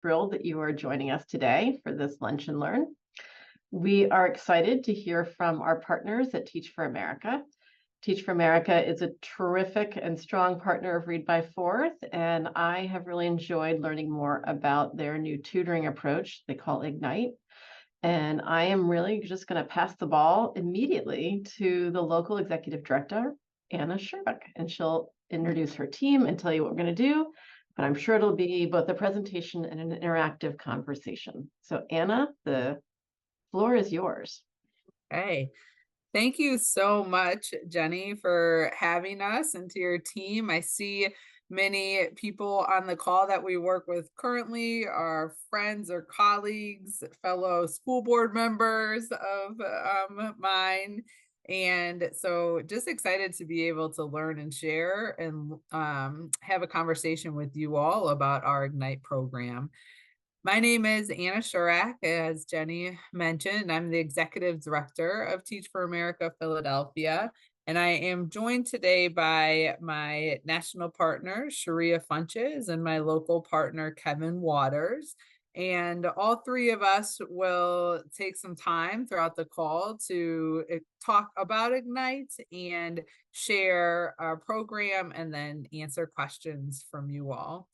thrilled that you are joining us today for this Lunch and Learn. We are excited to hear from our partners at Teach for America. Teach for America is a terrific and strong partner of Read by Fourth, and I have really enjoyed learning more about their new tutoring approach they call Ignite. And I am really just going to pass the ball immediately to the local executive director, Anna Sherbuck, and she'll introduce her team and tell you what we're going to do. But I'm sure it'll be both a presentation and an interactive conversation. So Anna, the floor is yours. Hey, thank you so much, Jenny, for having us and to your team. I see many people on the call that we work with currently, our friends or colleagues, fellow school board members of mine. And so just excited to be able to learn and share and have a conversation with you all about our Ignite program. My name is Anna Shurak, as Jenny mentioned. I'm the Executive Director of Teach for America Philadelphia, and I am joined today by my national partner, Sharia Funches, and my local partner, Kevin Waters. And all three of us will take some time throughout the call to talk about Ignite and share our program and then answer questions from you all.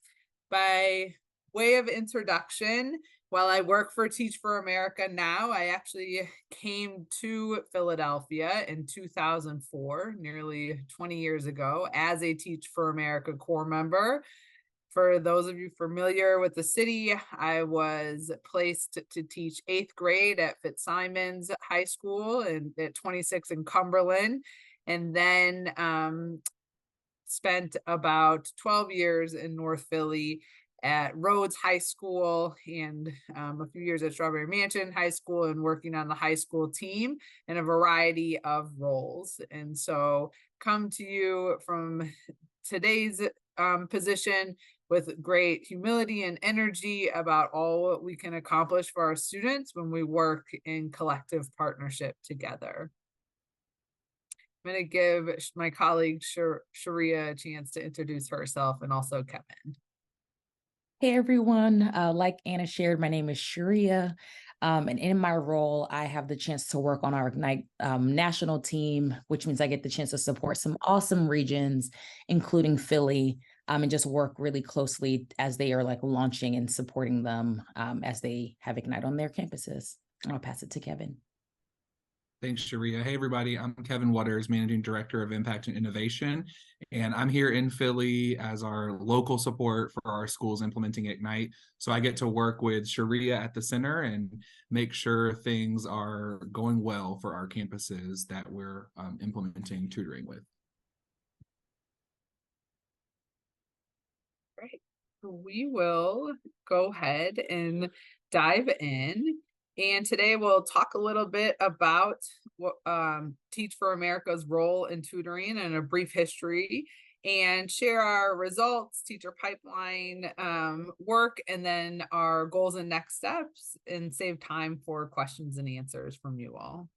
By way of introduction, while I work for Teach for America now, I actually came to Philadelphia in 2004, nearly 20 years ago, as a Teach for America corps member. For those of you familiar with the city, I was placed to teach 8th grade at Fitzsimons High School and at 26 in Cumberland, and then spent about 12 years in North Philly at Rhodes High School and a few years at Strawberry Mansion High School and working on the high school team in a variety of roles. And so come to you from today's position with great humility and energy about all we can accomplish for our students when we work in collective partnership together. I'm going to give my colleague Sharia a chance to introduce herself, and also Kevin. Hey everyone, like Anna shared, my name is Sharia, and in my role, I have the chance to work on our Ignite national team, which means I get the chance to support some awesome regions, including Philly, and just work really closely as they are launching and supporting them as they have Ignite on their campuses. I'll pass it to Kevin. Thanks, Sharia. Hey, everybody. I'm Kevin Waters, Managing Director of Impact and Innovation, and I'm here in Philly as our local support for our schools implementing Ignite. So I get to work with Sharia at the center and make sure things are going well for our campuses that we're implementing tutoring with. Great. We will go ahead and dive in. And today we'll talk a little bit about what Teach for America's role in tutoring and a brief history, and share our results, teacher pipeline work, and then our goals and next steps, and save time for questions and answers from you all.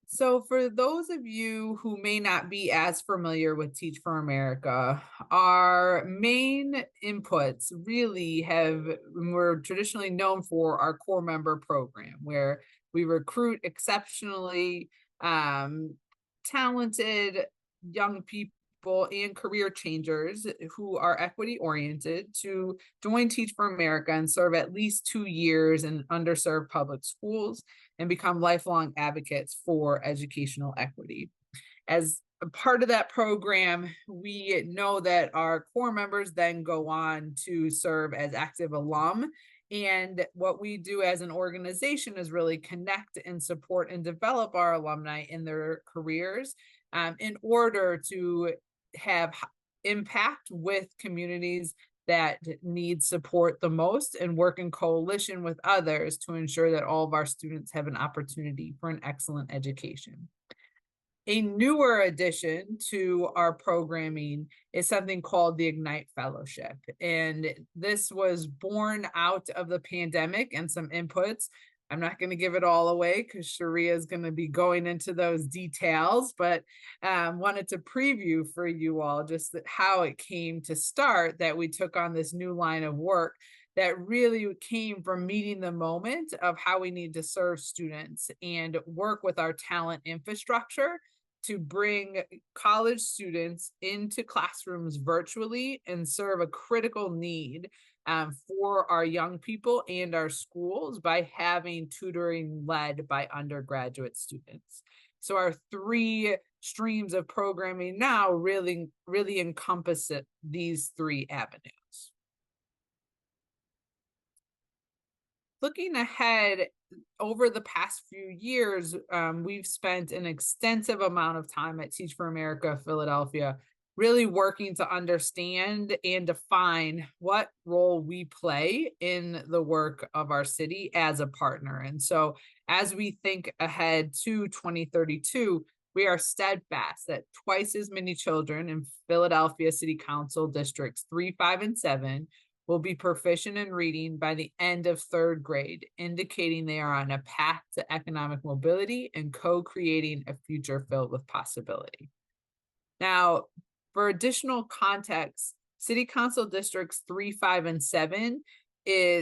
So for those of you who may not be as familiar with Teach for America, our main inputs really we're traditionally known for our core member program, where we recruit exceptionally talented young people and career changers who are equity oriented to join Teach for America and serve at least 2 years in underserved public schools and become lifelong advocates for educational equity. As a part of that program, we know that our core members then go on to serve as active alum. And what we do as an organization is really connect and support and develop our alumni in their careers in order to have impact with communities that need support the most, and work in coalition with others to ensure that all of our students have an opportunity for an excellent education. A newer addition to our programming is something called the Ignite Fellowship. And this was born out of the pandemic and some inputs. I'm not going to give it all away because Sharia is going to be going into those details, but wanted to preview for you all just how it came to start, that we took on this new line of work that really came from meeting the moment of how we need to serve students and work with our talent infrastructure to bring college students into classrooms virtually and serve a critical need for our young people and our schools by having tutoring led by undergraduate students. So our 3 streams of programming now really encompass these 3 avenues. Looking ahead, over the past few years, we've spent an extensive amount of time at Teach for America Philadelphia, really working to understand and define what role we play in the work of our city as a partner. And so as we think ahead to 2032, we are steadfast that twice as many children in Philadelphia City Council districts 3, 5, and 7 will be proficient in reading by the end of 3rd grade, indicating they are on a path to economic mobility and co-creating a future filled with possibility. Now, for additional context, City Council districts 3, 5, and 7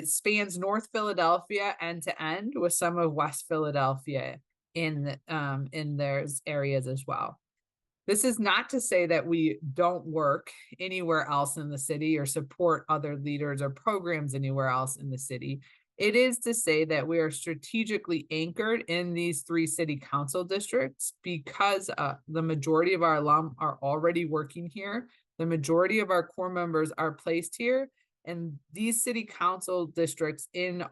spans North Philadelphia end to end, with some of West Philadelphia in those areas as well. This is not to say that we don't work anywhere else in the city or support other leaders or programs anywhere else in the city. It is to say that we are strategically anchored in these 3 city council districts because the majority of our alum are already working here. The majority of our core members are placed here, and these city council districts in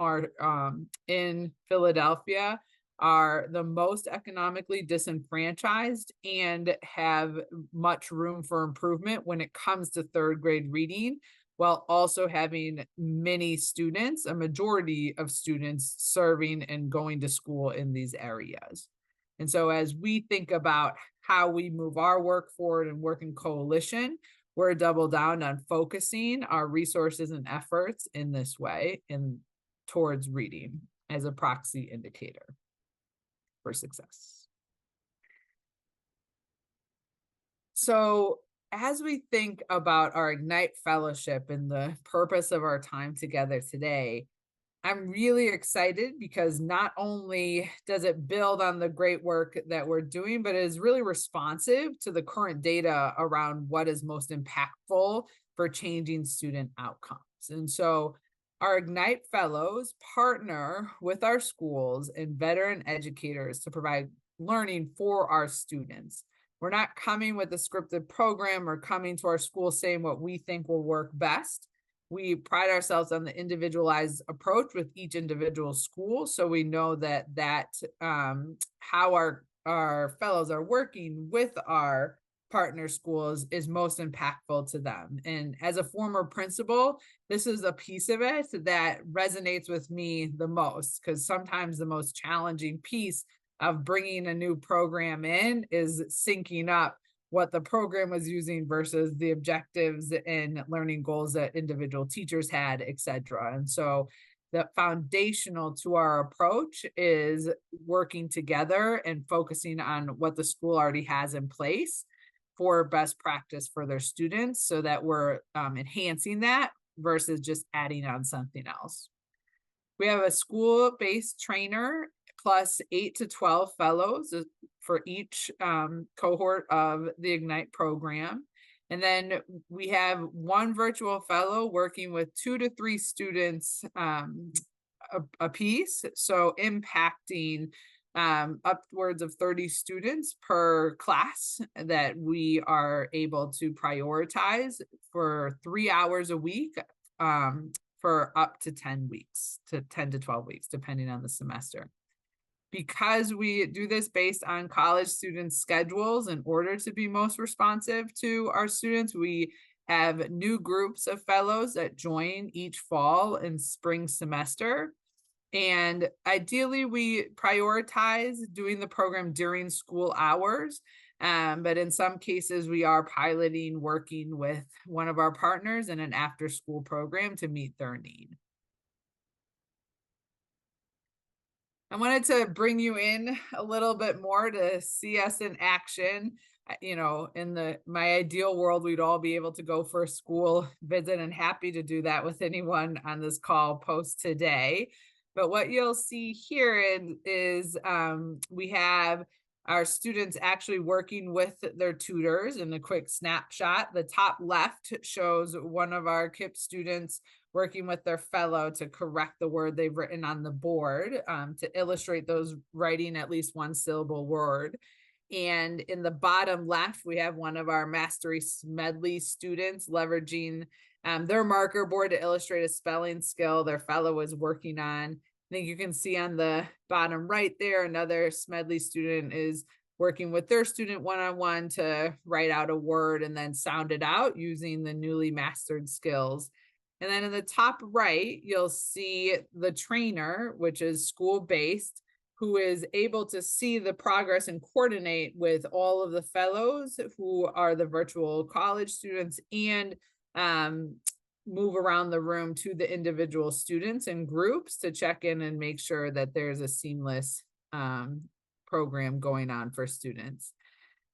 Philadelphia are the most economically disenfranchised and have much room for improvement when it comes to 3rd grade reading, while also having many students, a majority of students, serving and going to school in these areas. And so as we think about how we move our work forward and work in coalition, we're double down on focusing our resources and efforts in this way and towards reading as a proxy indicator for success. So as we think about our Ignite Fellowship and the purpose of our time together today, I'm really excited because not only does it build on the great work that we're doing, but it is really responsive to the current data around what is most impactful for changing student outcomes. And so our Ignite Fellows partner with our schools and veteran educators to provide learning for our students. We're not coming with a scripted program or coming to our school saying what we think will work best. We pride ourselves on the individualized approach with each individual school, so we know that how our fellows are working with our partner schools is most impactful to them. And as a former principal, this is a piece of it that resonates with me the most, because sometimes the most challenging piece of bringing a new program in is syncing up what the program was using versus the objectives and learning goals that individual teachers had, et cetera. And so the foundational to our approach is working together and focusing on what the school already has in place for best practice for their students, so that we're enhancing that versus just adding on something else. We have a school-based trainer plus 8 to 12 fellows for each cohort of the Ignite program. And then we have 1 virtual fellow working with 2 to 3 students a piece, so impacting upwards of 30 students per class that we are able to prioritize for 3 hours a week for up to 10 weeks, to 10 to 12 weeks, depending on the semester. Because we do this based on college students' schedules in order to be most responsive to our students, we have new groups of fellows that join each fall and spring semester. And ideally, we prioritize doing the program during school hours. But in some cases, we are piloting working with one of our partners in an after-school program to meet their need. I wanted to bring you in a little bit more to see us in action. You know, in my ideal world, we'd all be able to go for a school visit, and happy to do that with anyone on this call post today. But what you'll see here is we have our students actually working with their tutors. In a quick snapshot, the top left shows one of our KIPP students working with their fellow to correct the word they've written on the board, to illustrate those writing at least one syllable word. And in the bottom left, we have one of our Mastery Smedley students leveraging their marker board to illustrate a spelling skill their fellow is working on. I think you can see on the bottom right there, another Smedley student is working with their student one-on-one to write out a word and then sound it out using the newly mastered skills. And then in the top right, you'll see the trainer, which is school-based, who is able to see the progress and coordinate with all of the fellows who are the virtual college students, and move around the room to the individual students and groups to check in and make sure that there's a seamless program going on for students.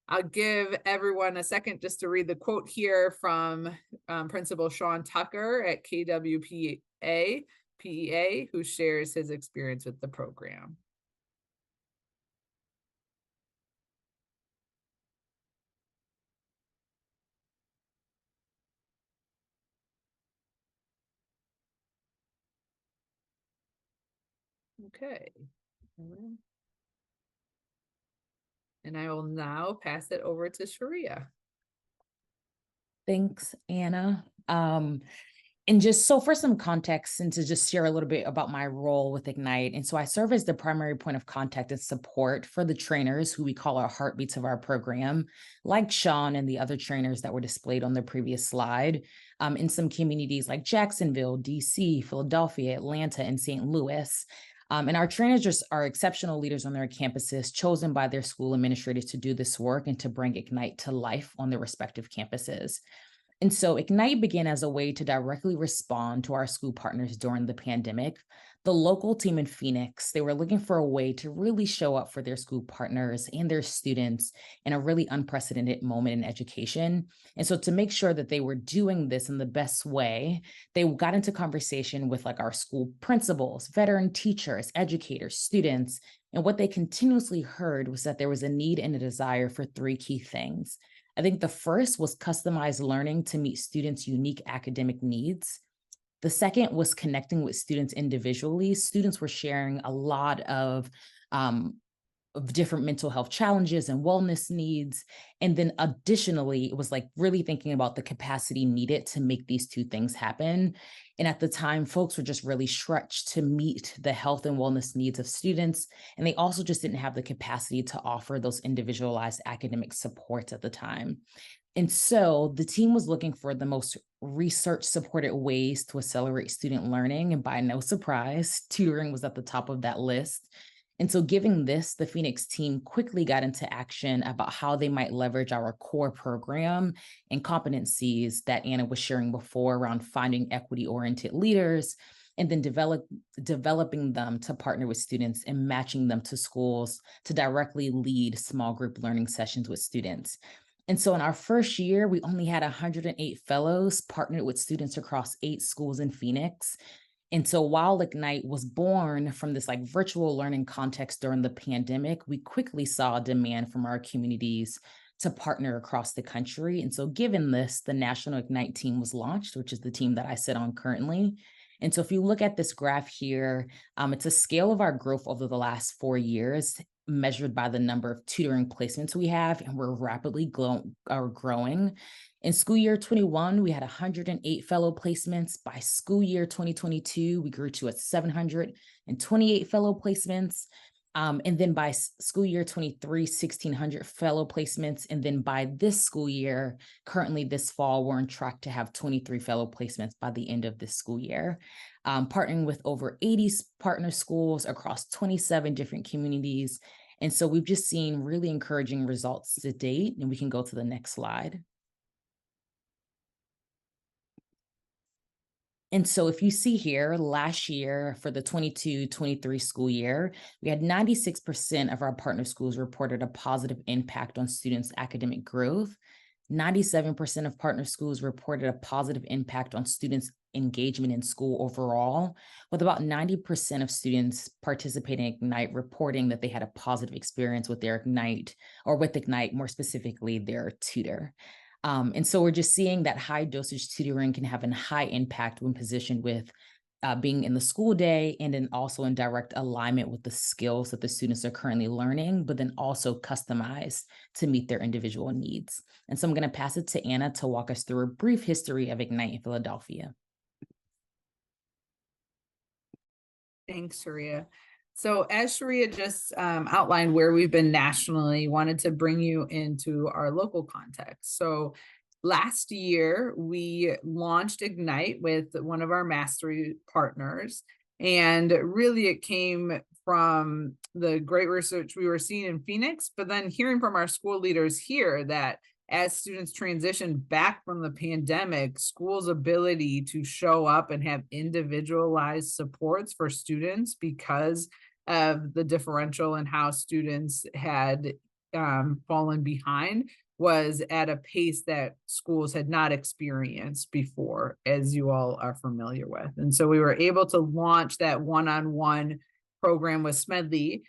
I'll give everyone a second just to read the quote here from Principal Sean Tucker at KWPA, PEA, who shares his experience with the program. Okay. And I will now pass it over to Sharia. Thanks, Anna. And just so for some context, and to just share a little bit about my role with Ignite. And so I serve as the primary point of contact and support for the trainers, who we call our heartbeats of our program, like Sean and the other trainers that were displayed on the previous slide, in some communities like Jacksonville, DC, Philadelphia, Atlanta, and St. Louis. And our trainers just are exceptional leaders on their campuses, chosen by their school administrators to do this work and to bring Ignite to life on their respective campuses. And so Ignite began as a way to directly respond to our school partners during the pandemic. The local team in Phoenix, they were looking for a way to really show up for their school partners and their students in a really unprecedented moment in education. And so to make sure that they were doing this in the best way, they got into conversation with like our school principals, veteran teachers, educators, students. And what they continuously heard was that there was a need and a desire for three key things. I think the first was customized learning to meet students' unique academic needs. The second was connecting with students individually. Students were sharing a lot of different mental health challenges and wellness needs. And then additionally, it was like really thinking about the capacity needed to make these two things happen. And at the time, folks were just really stretched to meet the health and wellness needs of students. And they also just didn't have the capacity to offer those individualized academic supports at the time. And so the team was looking for the most research-supported ways to accelerate student learning. And by no surprise, tutoring was at the top of that list. And so given this, the Phoenix team quickly got into action about how they might leverage our core program and competencies that Anna was sharing before around finding equity-oriented leaders, and then developing them to partner with students and matching them to schools to directly lead small group learning sessions with students. And so in our first year, we only had 108 fellows partnered with students across 8 schools in Phoenix. And so while Ignite was born from this like virtual learning context during the pandemic, we quickly saw a demand from our communities to partner across the country. And so given this, the National Ignite team was launched, which is the team that I sit on currently. And so if you look at this graph here, it's a scale of our growth over the last 4 years, measured by the number of tutoring placements we have, and we're rapidly growing. In school year 21, we had 108 fellow placements. By school year 2022, we grew to 728 fellow placements. And then by school year 23, 1,600 fellow placements. And then by this school year, currently this fall, we're on track to have 23 fellow placements by the end of this school year. Partnering with over 80 partner schools across 27 different communities. And so we've just seen really encouraging results to date. And we can go to the next slide. And so if you see here, last year for the 22-23 school year, we had 96% of our partner schools reported a positive impact on students' academic growth. 97% of partner schools reported a positive impact on students' engagement in school overall, with about 90% of students participating in Ignite reporting that they had a positive experience with their Ignite, or with Ignite, more specifically, their tutor. And so we're just seeing that high dosage tutoring can have a high impact when positioned with being in the school day, and then also in direct alignment with the skills that the students are currently learning, but then also customized to meet their individual needs. And so I'm going to pass it to Anna to walk us through a brief history of Ignite in Philadelphia. Thanks, Sharia. So as Sharia just outlined where we've been nationally, wanted to bring you into our local context. So last year, we launched Ignite with one of our mastery partners. And really it came from the great research we were seeing in Phoenix, but then hearing from our school leaders here that as students transition back from the pandemic, schools' ability to show up and have individualized supports for students because of the differential in how students had fallen behind was at a pace that schools had not experienced before, as you all are familiar with. And so we were able to launch that one-on-one program with Smedley,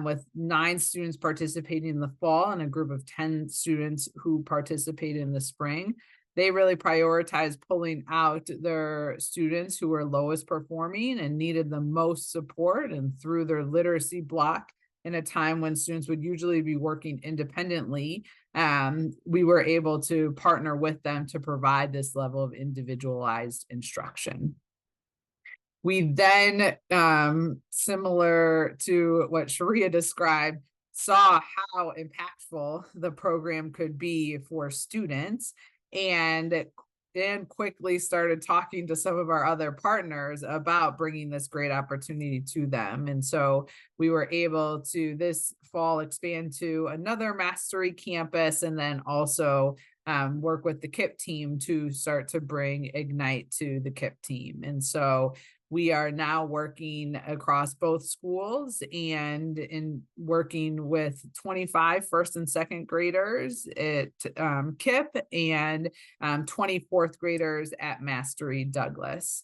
with 9 students participating in the fall and a group of 10 students who participated in the spring. They really prioritized pulling out their students who were lowest performing and needed the most support, and through their literacy block in a time when students would usually be working independently, we were able to partner with them to provide this level of individualized instruction. We then, similar to what Sharia described, saw how impactful the program could be for students, and then quickly started talking to some of our other partners about bringing this great opportunity to them. And so we were able to this fall expand to another mastery campus, and then also work with the KIP team to start to bring Ignite to the KIP team. And so we are now working across both schools and in working with 25 first and second graders at KIP and 24th graders at Mastery Douglas.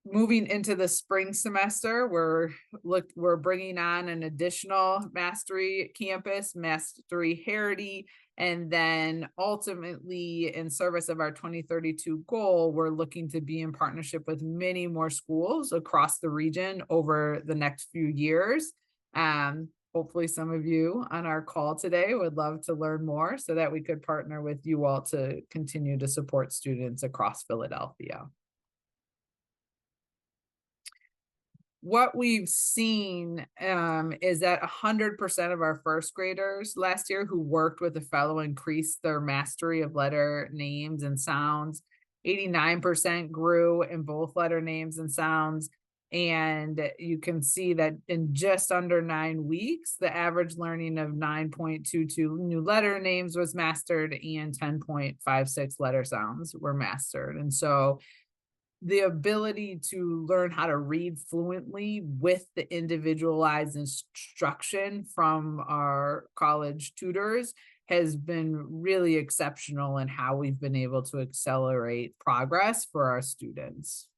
Moving into the spring semester, we're bringing on an additional Mastery campus, Mastery Harity, and then ultimately, in service of our 2032 goal, we're looking to be in partnership with many more schools across the region over the next few years. Hopefully some of you on our call today would love to learn more so that we could partner with you all to continue to support students across Philadelphia. What we've seen is that 100% of our first graders last year who worked with a fellow increased their mastery of letter names and sounds. 89% grew in both letter names and sounds. And you can see that in just under 9 weeks, the average learning of 9.22 new letter names was mastered and 10.56 letter sounds were mastered. And so the ability to learn how to read fluently with the individualized instruction from our college tutors has been really exceptional in how we've been able to accelerate progress for our students.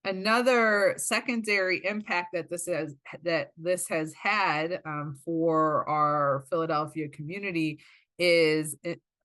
Another secondary impact that this has had for our Philadelphia community is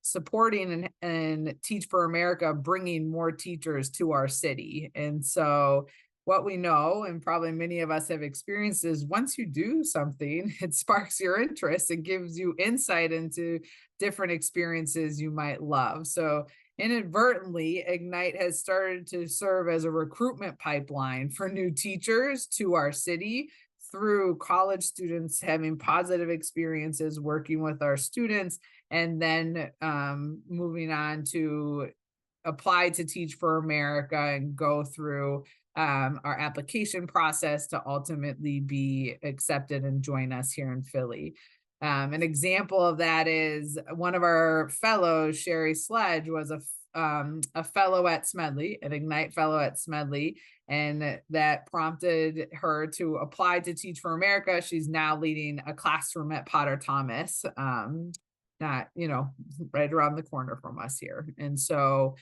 supporting and Teach for America, bringing more teachers to our city. And so what we know, and probably many of us have experienced, is once you do something, it sparks your interest and gives you insight into different experiences you might love. So inadvertently, Ignite has started to serve as a recruitment pipeline for new teachers to our city through college students having positive experiences working with our students, and then moving on to apply to Teach for America and go through our application process to ultimately be accepted and join us here in Philly. An example of that is one of our fellows, Sherry Sledge, was a fellow at Smedley, an Ignite fellow at Smedley, and that prompted her to apply to Teach for America. She's now leading a classroom at Potter Thomas, not, right around the corner from us here. And so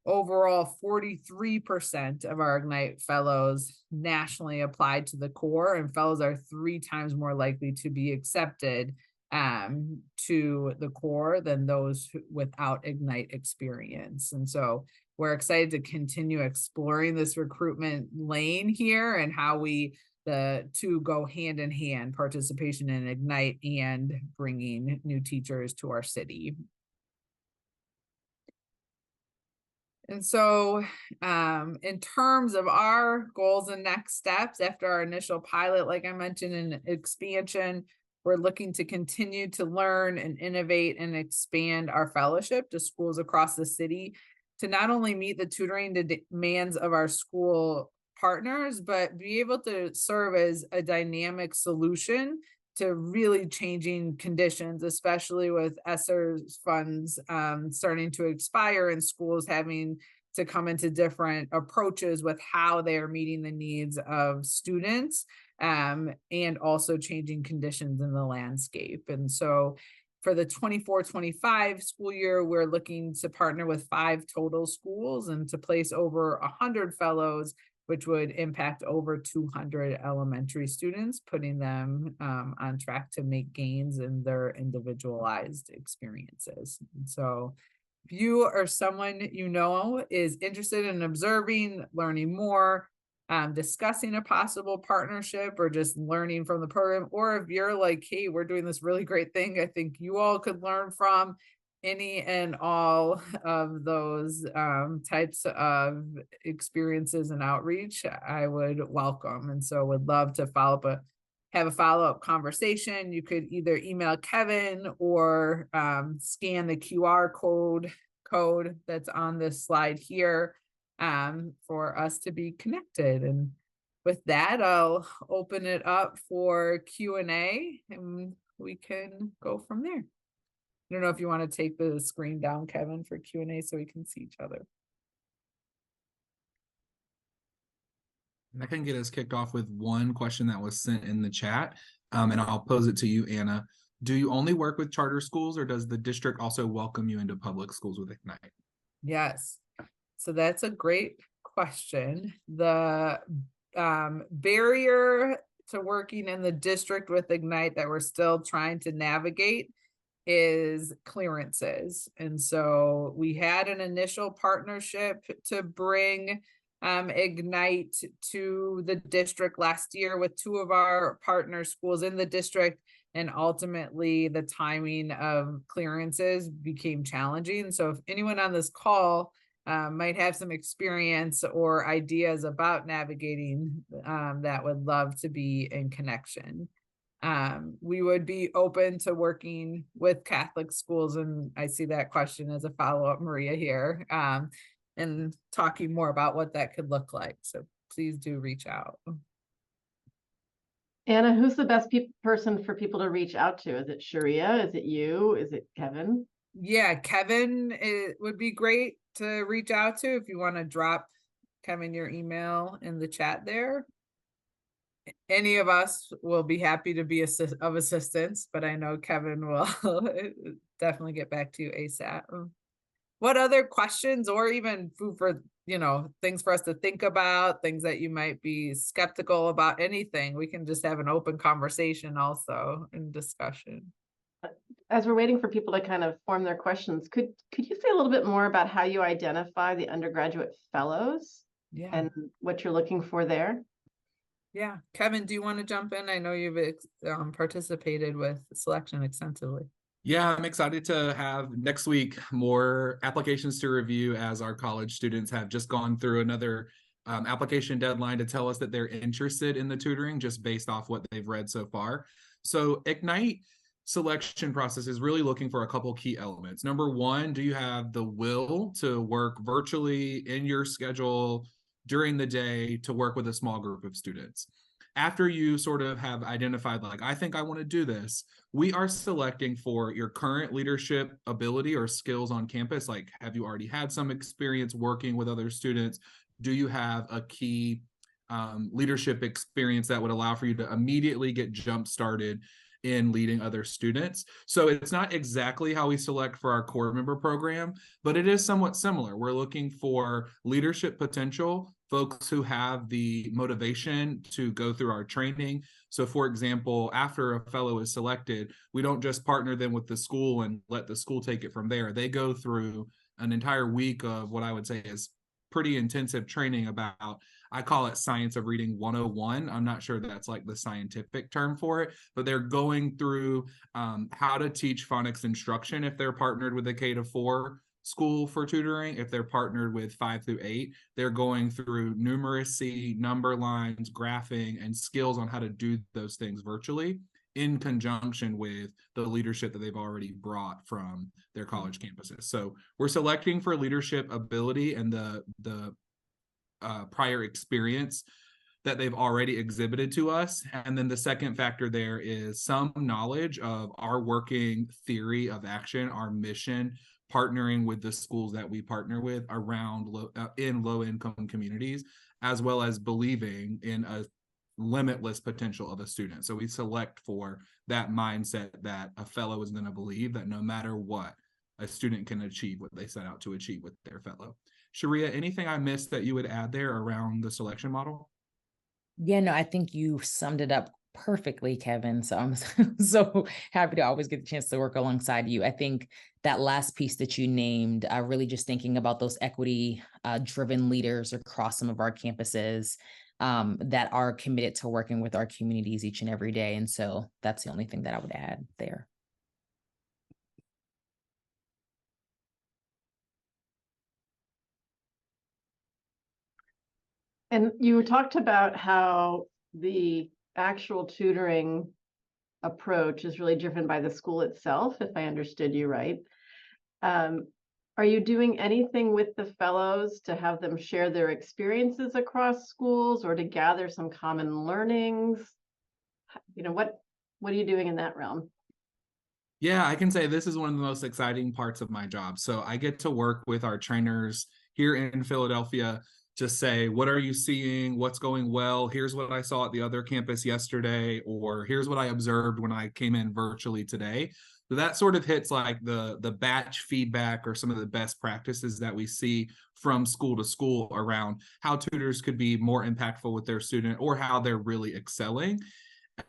overall, 43% of our Ignite fellows nationally applied to the core, and fellows are 3 times more likely to be accepted to the core than those without Ignite experience. And so we're excited to continue exploring this recruitment lane here and how the two go hand in hand, participation in Ignite and bringing new teachers to our city. And so in terms of our goals and next steps after our initial pilot, like I mentioned, in expansion, we're looking to continue to learn and innovate and expand our fellowship to schools across the city to not only meet the tutoring demands of our school partners, but be able to serve as a dynamic solution to really changing conditions, especially with ESSER's funds starting to expire and schools having to come into different approaches with how they are meeting the needs of students, and also changing conditions in the landscape. And so for the 24-25 school year, we're looking to partner with 5 total schools and to place over 100 fellows, which would impact over 200 elementary students, putting them on track to make gains in their individualized experiences. And so if you or someone is interested in observing, learning more, discussing a possible partnership, or just learning from the program, or if you're like, hey, we're doing this really great thing, I think you all could learn from any and all of those types of experiences and outreach, I would welcome. And so would love to have a follow-up conversation. You could either email Kevin or scan the QR code that's on this slide here for us to be connected. And with that, I'll open it up for Q&A and we can go from there. I don't know if you want to take the screen down, Kevin, for Q&A so we can see each other. I can get us kicked off with one question that was sent in the chat, and I'll pose it to you, Anna. Do you only work with charter schools, or does the district also welcome you into public schools with Ignite? Yes, so that's a great question. The barrier to working in the district with Ignite that we're still trying to navigate is clearances. And so we had an initial partnership to bring Ignite to the district last year with 2 of our partner schools in the district, and ultimately the timing of clearances became challenging. So if anyone on this call might have some experience or ideas about navigating that, would love to be in connection. We would be open to working with Catholic schools, and I see that question as a follow-up, Maria, here, and talking more about what that could look like. So please do reach out. Anna, who's the best person for people to reach out to? Is it Sharia? Is it you? Is it Kevin? Yeah, Kevin, it would be great to reach out to. If you want to drop, Kevin, your email in the chat there. Any of us will be happy to be of assistance, but I know Kevin will definitely get back to you ASAP. What other questions, or even food for, things for us to think about, things that you might be skeptical about, anything? We can just have an open conversation also in discussion. As we're waiting for people to kind of form their questions, could you say a little bit more about how you identify the undergraduate fellows and what you're looking for there? Yeah. Kevin, do you want to jump in? I know you've participated with selection extensively. Yeah, I'm excited to have next week more applications to review, as our college students have just gone through another application deadline to tell us that they're interested in the tutoring just based off what they've read so far. So Ignite selection process is really looking for a couple key elements. Number one, do you have the will to work virtually in your schedule during the day to work with a small group of students? after you sort of have identified, like, I think I want to do this, we are selecting for your current leadership ability or skills on campus. Like, have you already had some experience working with other students? Do you have a key leadership experience that would allow for you to immediately get jump started in leading other students? So it's not exactly how we select for our core member program, but it is somewhat similar. We're looking for leadership potential, folks who have the motivation to go through our training. So for example, after a fellow is selected, we don't just partner them with the school and let the school take it from there. They go through an entire week of what I would say is pretty intensive training about, I call it Science of Reading 101. I'm not sure that's like the scientific term for it, but they're going through how to teach phonics instruction if they're partnered with a K-4 school for tutoring. If they're partnered with 5 through 8, they're going through numeracy, number lines, graphing, and skills on how to do those things virtually in conjunction with the leadership that they've already brought from their college campuses. So we're selecting for leadership ability and the prior experience that they've already exhibited to us. And then the second factor there is some knowledge of our working theory of action, our mission, partnering with the schools that we partner with around in low-income communities, as well as believing in a limitless potential of a student. So we select for that mindset that a fellow is going to believe that no matter what, a student can achieve what they set out to achieve with their fellow. Sharia, anything I missed that you would add there around the selection model? Yeah, no, I think you summed it up perfectly, Kevin. So I'm so happy to always get the chance to work alongside you. I think that last piece that you named, really just thinking about those equity driven leaders across some of our campuses that are committed to working with our communities each and every day. And so that's the only thing that I would add there. And you talked about how the actual tutoring approach is really driven by the school itself, if I understood you right. Are you doing anything with the fellows to have them share their experiences across schools or to gather some common learnings? You know, what are you doing in that realm? Yeah, I can say this is one of the most exciting parts of my job. So I get to work with our trainers here in Philadelphia to say, what are you seeing? What's going well? Here's what I saw at the other campus yesterday, or here's what I observed when I came in virtually today. So that sort of hits like the batch feedback or some of the best practices that we see from school to school around how tutors could be more impactful with their student or how they're really excelling.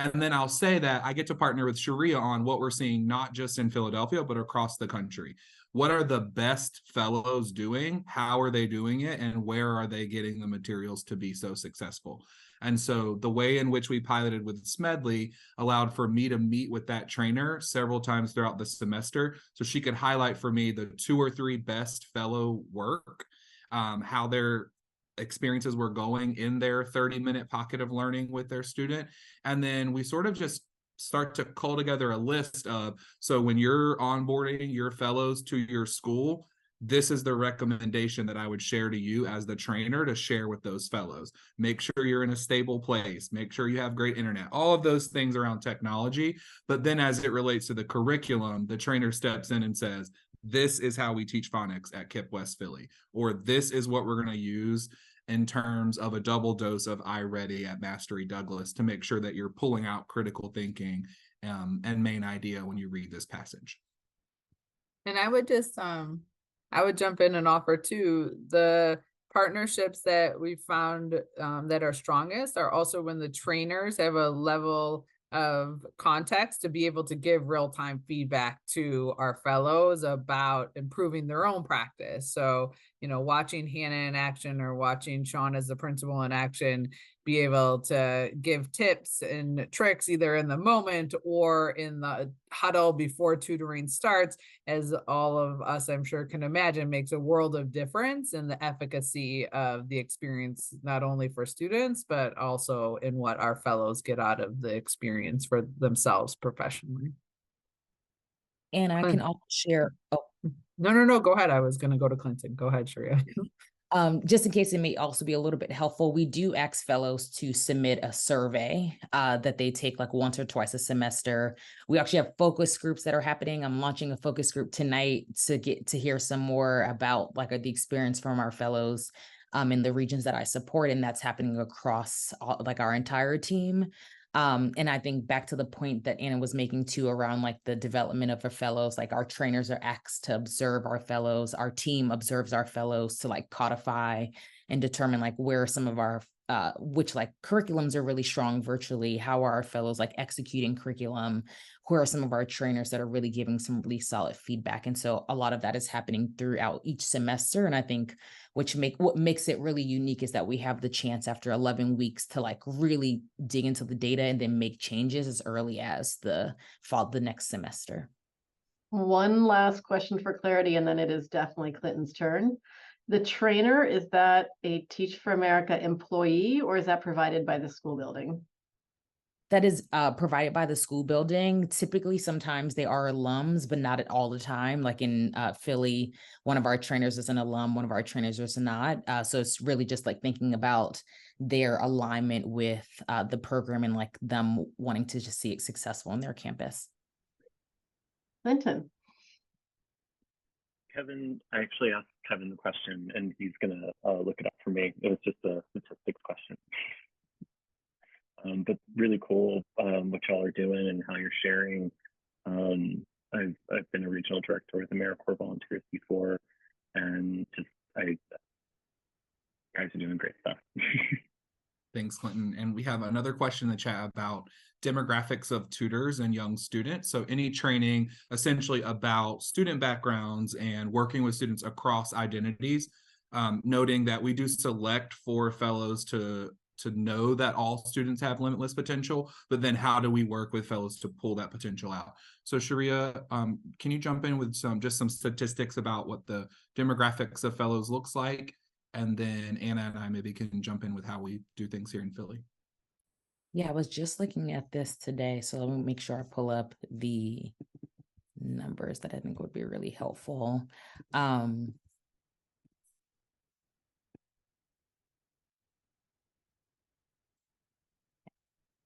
And then I'll say that I get to partner with Sharia on what we're seeing, not just in Philadelphia, but across the country. What are the best fellows doing? How are they doing it? And where are they getting the materials to be so successful? And so the way in which we piloted with Smedley allowed for me to meet with that trainer several times throughout the semester so she could highlight for me the 2 or 3 best fellow work, how their experiences were going in their 30-minute pocket of learning with their student. And then we sort of just start to cull together a list of, so when you're onboarding your fellows to your school, this is the recommendation that I would share to you as the trainer to share with those fellows. Make sure you're in a stable place. Make sure you have great internet. All of those things around technology. But then as it relates to the curriculum, the trainer steps in and says, this is how we teach phonics at KIPP West Philly, or this is what we're going to use in terms of a double dose of iReady at Mastery Douglas to make sure that you're pulling out critical thinking and main idea when you read this passage. And I would just, I would jump in and offer too, the partnerships that we found that are strongest are also when the trainers have a level of context to be able to give real-time feedback to our fellows about improving their own practice. So, you know, watching Hannah in action or watching Sean as the principal in action, be able to give tips and tricks either in the moment or in the huddle before tutoring starts, as all of us, I'm sure, can imagine, makes a world of difference in the efficacy of the experience, not only for students, but also in what our fellows get out of the experience for themselves professionally. And I can also share, No, go ahead. I was going to go to Clinton. Go ahead, Sharia. Just in case it may also be a little bit helpful, we do ask fellows to submit a survey that they take like once or twice a semester. We actually have focus groups that are happening. I'm launching a focus group tonight to get to hear some more about like the experience from our fellows in the regions that I support, and that's happening across like our entire team. And I think back to the point that Anna was making too around like the development of our fellows, like our trainers are asked to observe our fellows, our team observes our fellows to like codify and determine like where some of our which like curriculums are really strong virtually, how are our fellows like executing curriculum, who are some of our trainers that are really giving some really solid feedback. And so a lot of that is happening throughout each semester. And I think what makes it really unique is that we have the chance after 11 weeks to like really dig into the data and then make changes as early as the next semester. One last question for clarity, and then it is definitely Clinton's turn. The trainer, is that a Teach for America employee, or is that provided by the school building? That is provided by the school building. Typically, sometimes they are alums, but not at all the time. Like in Philly, one of our trainers is an alum, one of our trainers is not. So it's really just like thinking about their alignment with the program and like them wanting to just see it successful on their campus. Clinton. Kevin, I actually asked Kevin the question, and he's going to look it up for me. It was just a statistics question. But really cool what y'all are doing and how you're sharing. I've been a regional director with AmeriCorps Volunteers before, and just you guys are doing great stuff. Thanks, Clinton. And we have another question in the chat about demographics of tutors and young students. So any training essentially about student backgrounds and working with students across identities, noting that we do select for fellows to know that all students have limitless potential, but then how do we work with fellows to pull that potential out? So Sharia, can you jump in with some statistics about what the demographics of fellows looks like? And then Anna and I maybe can jump in with how we do things here in Philly. Yeah, I was just looking at this today, so let me make sure I pull up the numbers that I think would be really helpful.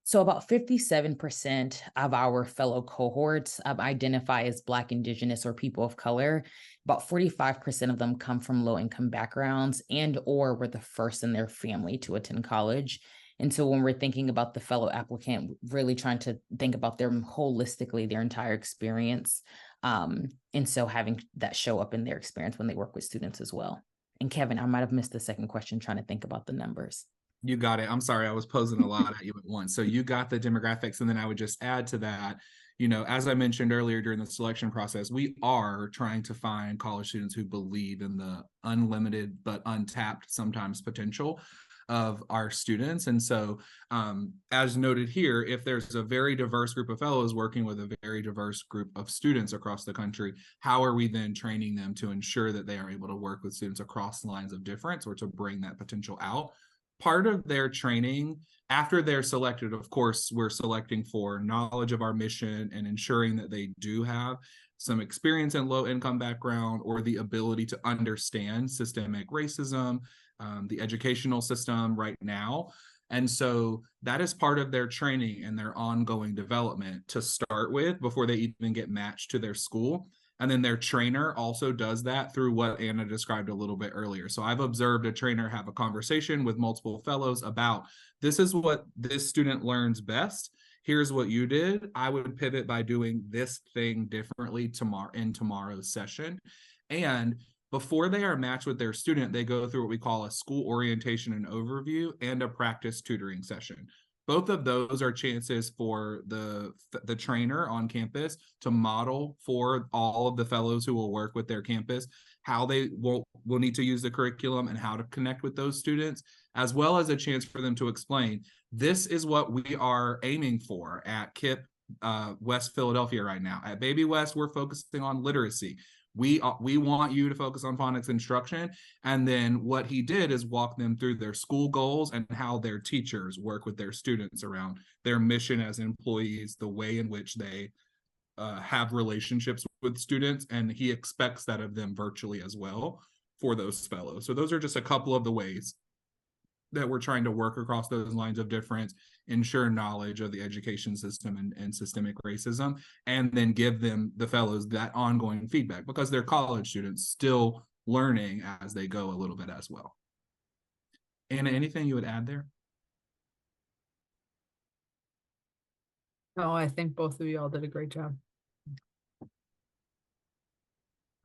So about 57% of our fellow cohorts identify as Black, Indigenous, or people of color. About 45% of them come from low-income backgrounds and or were the first in their family to attend college. And so when we're thinking about the fellow applicant, really trying to think about them holistically, their entire experience. And so having that show up in their experience when they work with students as well. And Kevin, I might have missed the second question trying to think about the numbers. You got it. I'm sorry. I was posing a lot at you at once. So you got the demographics. And then I would just add to that, as I mentioned earlier during the selection process, we are trying to find college students who believe in the unlimited but untapped sometimes potential of our students. And so as noted here, if there's a very diverse group of fellows working with a very diverse group of students across the country, how are we then training them to ensure that they are able to work with students across lines of difference or to bring that potential out? Part of their training, after they're selected, of course, we're selecting for knowledge of our mission and ensuring that they do have some experience in low-income background or the ability to understand systemic racism, the educational system right now. And so that is part of their training and their ongoing development to start with before they even get matched to their school. And then their trainer also does that through what Anna described a little bit earlier. So I've observed a trainer have a conversation with multiple fellows about, this is what this student learns best. Here's what you did. I would pivot by doing this thing differently in tomorrow's session. And before they are matched with their student, they go through what we call a school orientation and overview and a practice tutoring session. Both of those are chances for the trainer on campus to model for all of the fellows who will work with their campus how they will need to use the curriculum and how to connect with those students, as well as a chance for them to explain, this is what we are aiming for at KIPP West Philadelphia right now. At Baby West, we're focusing on literacy. We want you to focus on phonics instruction. And then what he did is walk them through their school goals and how their teachers work with their students around their mission as employees, the way in which they have relationships with students. And he expects that of them virtually as well. for those fellows. So those are just a couple of the ways that we're trying to work across those lines of difference, ensure knowledge of the education system and systemic racism, and then give them, the fellows, that ongoing feedback, because they're college students still learning as they go a little bit as well. Anna, anything you would add there? No, I think both of you all did a great job.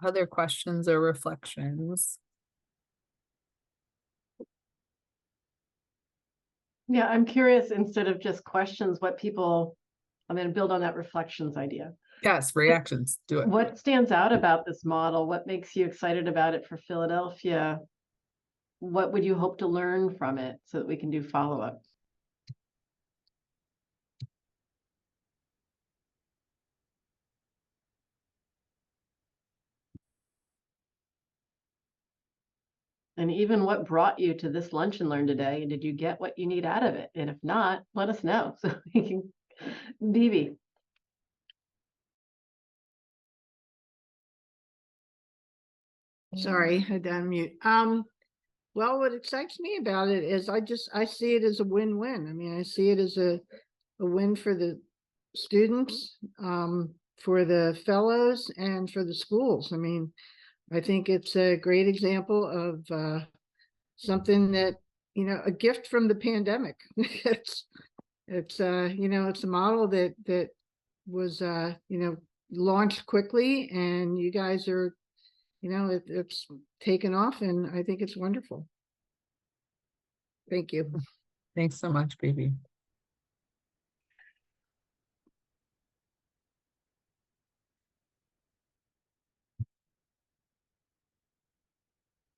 Other questions or reflections? Yeah, I'm curious, instead of just questions, what people, I'm going to build on that reflections idea. Yes, reactions. Do it. What stands out about this model? What makes you excited about it for Philadelphia? What would you hope to learn from it so that we can do follow-up? And even what brought you to this lunch and learn today? And did you get what you need out of it? And if not, let us know so we can. Bibi. Sorry, I had to unmute. Well, what excites me about it is I see it as a win-win. I mean, I see it as a win for the students, for the fellows, and for the schools. I mean, I think it's a great example of something that, you know, a gift from the pandemic. it's you know, it's a model that was you know, launched quickly, and you guys are, you know, it's taken off, and I think it's wonderful. Thank you. Thanks so much, Bibi.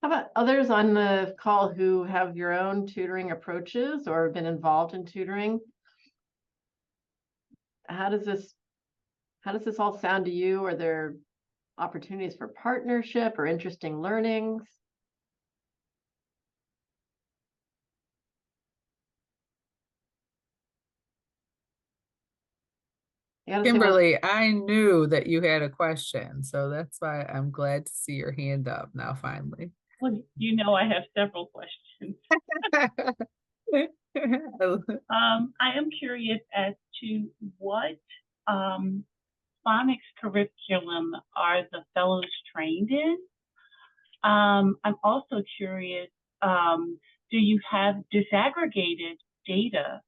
How about others on the call who have your own tutoring approaches or been involved in tutoring? How does this all sound to you? Are there opportunities for partnership or interesting learnings? Kimberly, I knew that you had a question, so that's why I'm glad to see your hand up now finally. Well, you know, I have several questions. I am curious as to what phonics curriculum are the fellows trained in? I'm also curious, do you have disaggregated data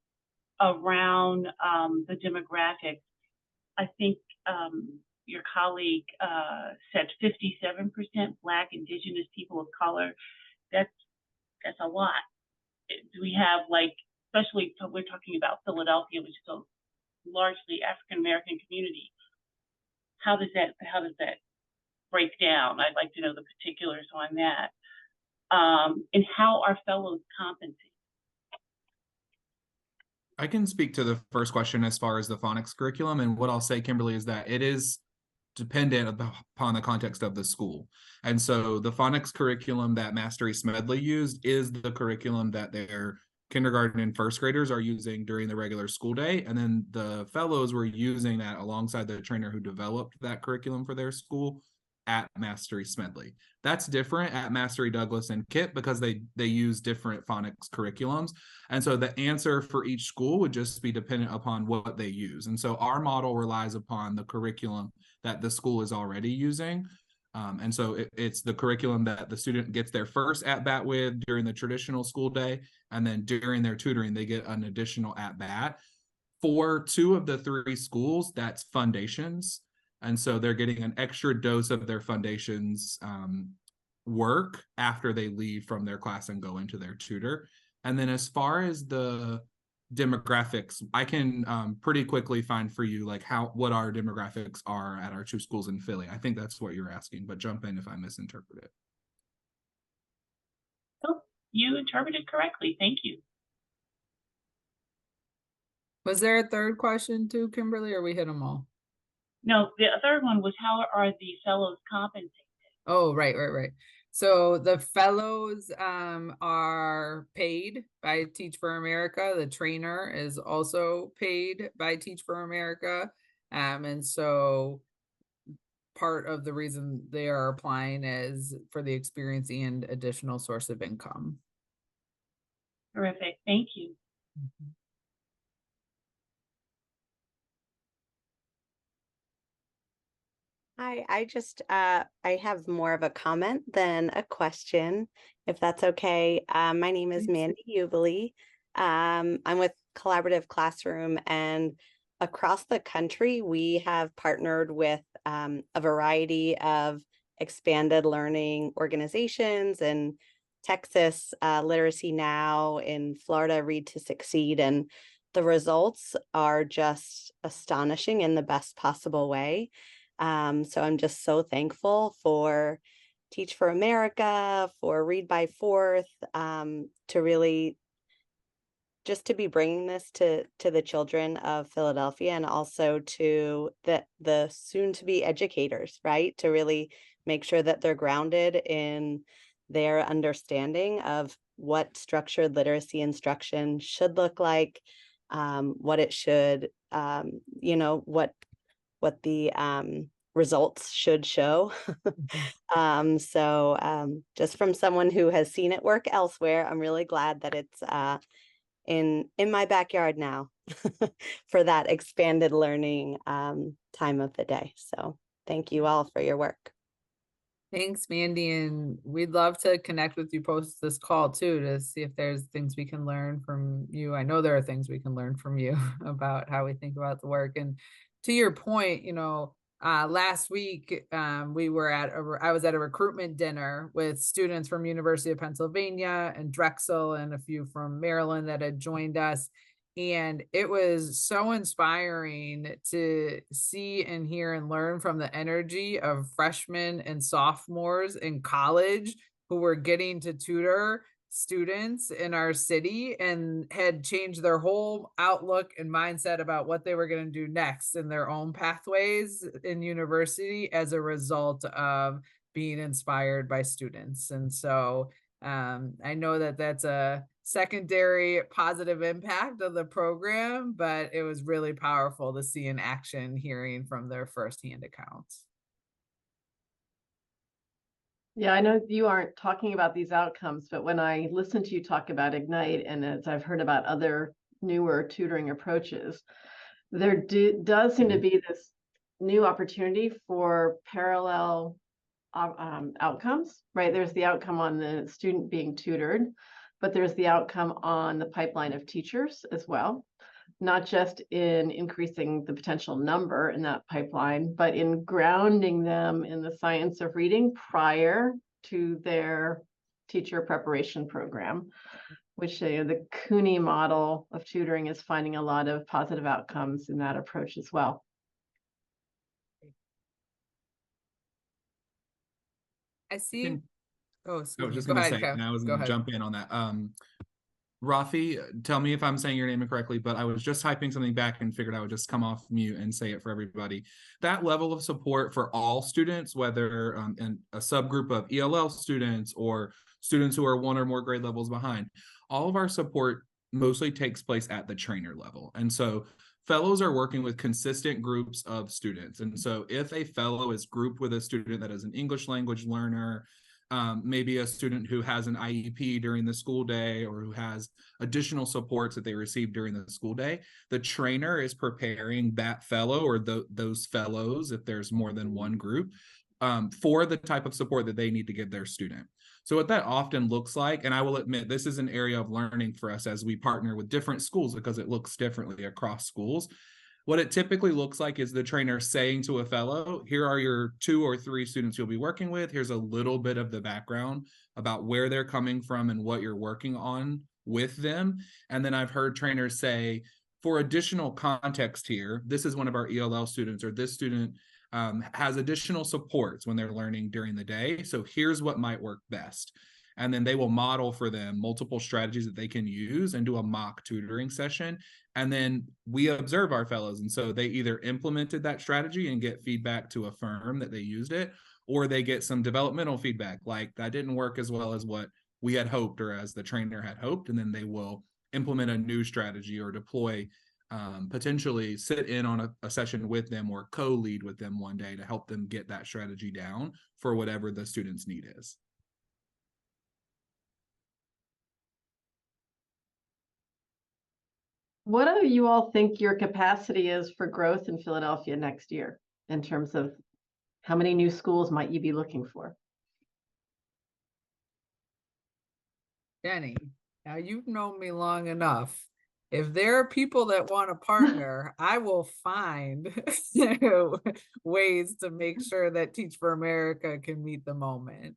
around the demographics? I think your colleague said 57% Black, Indigenous, people of color. That's a lot. Do we have, like, especially we're talking about Philadelphia, which is a largely African American community? How does that break down? I'd like to know the particulars on that. And how are fellows compensated? I can speak to the first question as far as the phonics curriculum. And what I'll say, Kimberly, is that it is dependent upon the context of the school. And so the phonics curriculum that Mastery Smedley used is the curriculum that their kindergarten and first graders are using during the regular school day. And then the fellows were using that alongside the trainer who developed that curriculum for their school at Mastery Smedley. That's different at Mastery Douglas and Kit because they use different phonics curriculums. And so the answer for each school would just be dependent upon what they use. And so our model relies upon the curriculum that the school is already using. And so it's the curriculum that the student gets their first at-bat with during the traditional school day. And then during their tutoring, they get an additional at-bat. For 2 of the 3 schools, that's foundations. And so they're getting an extra dose of their foundations work after they leave from their class and go into their tutor. And then as far as the demographics, I can pretty quickly find for you like what our demographics are at our 2 schools in Philly. I think that's what you're asking, but jump in if I misinterpret it. Oh, you interpreted correctly. Thank you. Was there a third question too, Kimberly, or we hit them all? No, the third one was, how are the fellows compensated? Oh, right. So the fellows are paid by Teach for America. The trainer is also paid by Teach for America. And so part of the reason they are applying is for the experience and additional source of income. Terrific. Thank you. Hi, I have more of a comment than a question, if that's okay. My name is Mandy Ubley. I'm with Collaborative Classroom, and across the country, we have partnered with a variety of expanded learning organizations in Texas, Literacy Now, in Florida, Read to Succeed, and the results are just astonishing in the best possible way. So I'm just so thankful for Teach for America, for Read by Fourth, to really just to be bringing this to the children of Philadelphia, and also to the soon to be educators, right? To really make sure that they're grounded in their understanding of what structured literacy instruction should look like, what it should, what the results should show. Just from someone who has seen it work elsewhere, I'm really glad that it's in my backyard now for that expanded learning time of the day. So thank you all for your work. Thanks, Mandy, and we'd love to connect with you post this call too, to see if there's things we can learn from you. I know there are things we can learn from you about how we think about the work. And to your point, last week I was at a recruitment dinner with students from University of Pennsylvania and Drexel and a few from Maryland that had joined us. And it was so inspiring to see and hear and learn from the energy of freshmen and sophomores in college who were getting to tutor students in our city and had changed their whole outlook and mindset about what they were going to do next in their own pathways in university as a result of being inspired by students. And so I know that that's a secondary positive impact of the program, but it was really powerful to see in action, hearing from their firsthand accounts. Yeah, I know you aren't talking about these outcomes, but when I listen to you talk about Ignite, and as I've heard about other newer tutoring approaches, there does seem to be this new opportunity for parallel outcomes, right? There's the outcome on the student being tutored, but there's the outcome on the pipeline of teachers as well, not just in increasing the potential number in that pipeline, but in grounding them in the science of reading prior to their teacher preparation program, which the CUNY model of tutoring is finding a lot of positive outcomes in that approach as well. I see. Oh, I was just going to say, and I was going to jump in on that. Rafi, tell me if I'm saying your name incorrectly, but I was just typing something back and figured I would just come off mute and say it for everybody. That level of support for all students, whether in a subgroup of ELL students or students who are one or more grade levels behind, all of our support mostly takes place at the trainer level. And so fellows are working with consistent groups of students. And so if a fellow is grouped with a student that is an English language learner, maybe a student who has an IEP during the school day, or who has additional supports that they receive during the school day, the trainer is preparing that fellow or those fellows, if there's more than one group, for the type of support that they need to give their student. So what that often looks like, and I will admit this is an area of learning for us as we partner with different schools because it looks differently across schools. What it typically looks like is the trainer saying to a fellow, here are your 2 or 3 students you'll be working with. Here's a little bit of the background about where they're coming from and what you're working on with them. And then I've heard trainers say, for additional context here, this is one of our ELL students, or this student has additional supports when they're learning during the day. So here's what might work best. And then they will model for them multiple strategies that they can use and do a mock tutoring session. And then we observe our fellows. And so they either implemented that strategy and get feedback to affirm that they used it, or they get some developmental feedback, like that didn't work as well as what we had hoped or as the trainer had hoped. And then they will implement a new strategy or deploy potentially sit in on a session with them or co-lead with them one day to help them get that strategy down for whatever the student's need is. What do you all think your capacity is for growth in Philadelphia next year in terms of how many new schools might you be looking for? Jenny, now you've known me long enough. If there are people that want to partner, I will find ways to make sure that Teach for America can meet the moment.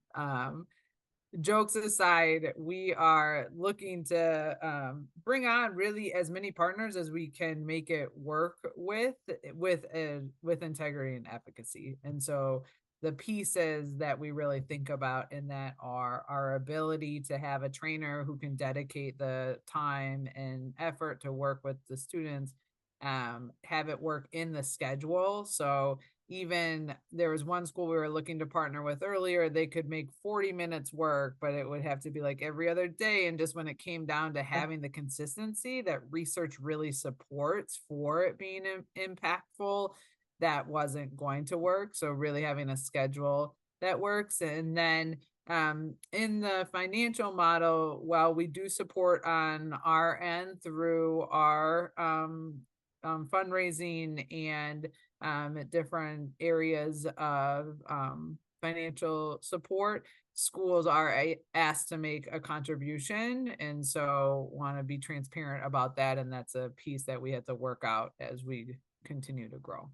Jokes aside, we are looking to bring on really as many partners as we can make it work with integrity and efficacy. And so the pieces that we really think about in that are our ability to have a trainer who can dedicate the time and effort to work with the students, have it work in the schedule. So even there was one school we were looking to partner with earlier, they could make 40 minutes work, but it would have to be like every other day. And just when it came down to having the consistency that research really supports for it being impactful, that wasn't going to work. So really having a schedule that works. And then in the financial model, while we do support on our end through our fundraising and different areas of financial support, schools are asked to make a contribution, and so want to be transparent about that, and that's a piece that we have to work out as we continue to grow.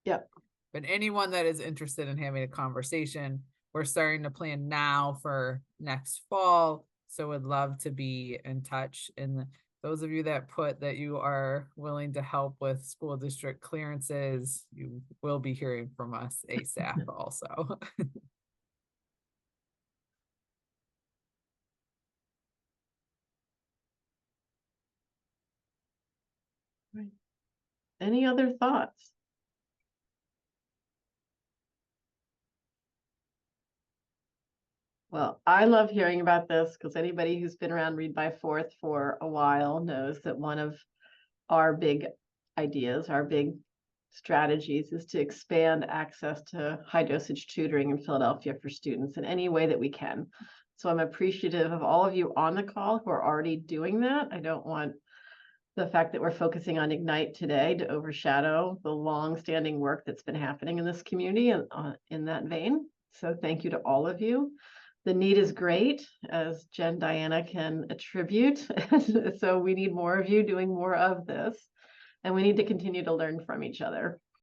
Yep. But anyone that is interested in having a conversation, we're starting to plan now for next fall, so would love to be in touch. And those of you that put that you are willing to help with school district clearances, you will be hearing from us ASAP also. Right. Any other thoughts? Well, I love hearing about this because anybody who's been around Read by Fourth for a while knows that one of our big ideas, our big strategies is to expand access to high dosage tutoring in Philadelphia for students in any way that we can. So I'm appreciative of all of you on the call who are already doing that. I don't want the fact that we're focusing on Ignite today to overshadow the long-standing work that's been happening in this community and in that vein. So thank you to all of you. The need is great, as Jen Diana can attribute. So we need more of you doing more of this, and we need to continue to learn from each other.